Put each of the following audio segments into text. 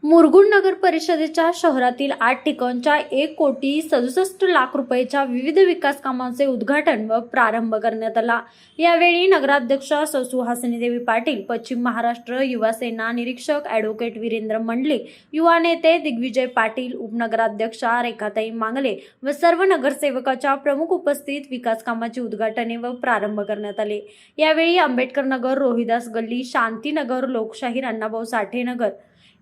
मुरगुड नगर परिषदेच्या शहरातील 8 ठिकाणच्या 1,67,00,000 रुपयाच्या विविध विकास कामांचे उद्घाटन व प्रारंभ करण्यात आला। यावेळी नगराध्यक्ष सुहासिनीदेवी पाटील, पश्चिम महाराष्ट्र युवा सेना निरीक्षक ॲडव्होकेट वीरेंद्र मंडलिक, युवा नेते दिग्विजय पाटील, उपनगराध्यक्षा रेखाताई मांगले व सर्व नगरसेवकाच्या प्रमुख उपस्थित विकास कामाची उद्घाटने व प्रारंभ करण्यात आले। यावेळी आंबेडकर नगर, रोहिदास गल्ली, शांतीनगर, लोकशाहीर अण्णाभाऊ साठे नगर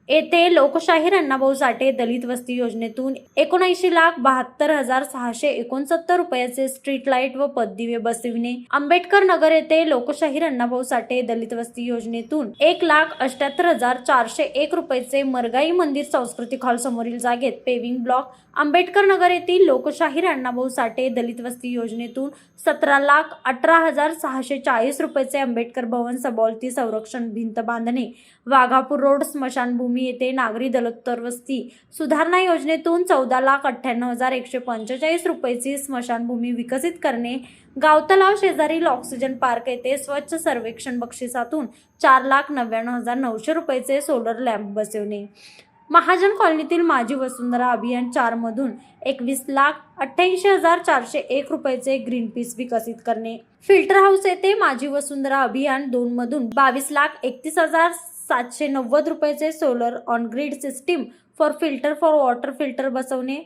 येथे लोकशाहीर अण्णाभाऊ साठे दलित वस्ती योजनेतून 79,72,669 रुपयाचे स्ट्रीट लाईट व पददिवे बसविणे, आंबेडकर नगर येथे लोकशाहीर अण्णाभाऊ साठे दलित वस्ती योजनेतून 1,78,401 रुपयाचे मरगाई मंदिर सांस्कृतिक हॉल समोरील जागेत पेविंग ब्लॉक, आंबेडकर नगर येथील लोकशाहीर अण्णाभाऊ साठे दलित वस्ती योजनेतून 17,18,640 रुपयाचे आंबेडकर भवन सभोवती संरक्षण भिंत बांधणे, वाघापूर रोड स्मशानभूमी येथे नागरी दलितोत्तर वस्ती सुधारणा योजनेतून 14,98,145 रुपयाची स्मशानभूमी विकसित करणे, गावतलाव शेजारील ऑक्सिजन पार्क येथे स्वच्छ सर्वेक्षण बक्षिसातून 4,99,900 रुपयाचे सोलर लॅम्प बसवणे, महाजन कॉलनीतील माझी वसुंधरा अभियान 4 मधून 21,88,401 रुपयाचे ग्रीन पीस विकसित करणे, फिल्टर हाऊस येथे माझी वसुंधरा अभियान 2 मधून 22,31,790 रुपयाचे solar on grid system for water filter बसवणे,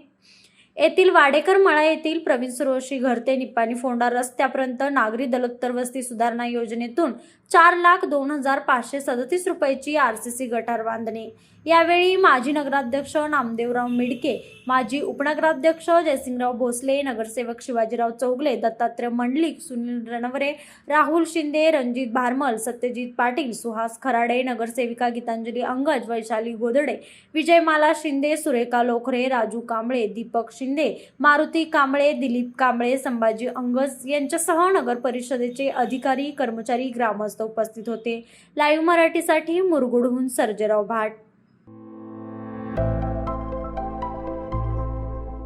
येथील वाडेकर मळा येथील प्रवीण सुरोशी घर ते निपाणी फोंडा रस्त्यापर्यंत नागरी दलितोत्तर वस्ती सुधारणा योजनेतून 4,02,537 रुपयाची RCC गटार बांधणे। यावेळी माजी नगराध्यक्ष नामदेवराव मिडके, माजी उपनगराध्यक्ष जयसिंगराव भोसले, नगरसेवक शिवाजीराव चौगले, दत्तात्रय मंडलिक, सुनील रणवरे, राहुल शिंदे, रणजित भारमल, सत्यजित पाटील, सुहास खराडे, नगरसेविका गीतांजली अंगज, वैशाली गोदडे, विजयमाला शिंदे, सुरेखा लोखरे, राजू कांबळे, दीपक शिंदे, मारुती कांबळे, दिलीप कांबळे, संभाजी अंगज यांच्यासह नगर परिषदेचे अधिकारी, कर्मचारी, ग्रामस्थ उपस्थित होते। लाईव्ह मराठीसाठी मुरगुडहून सर्जेराव भाट।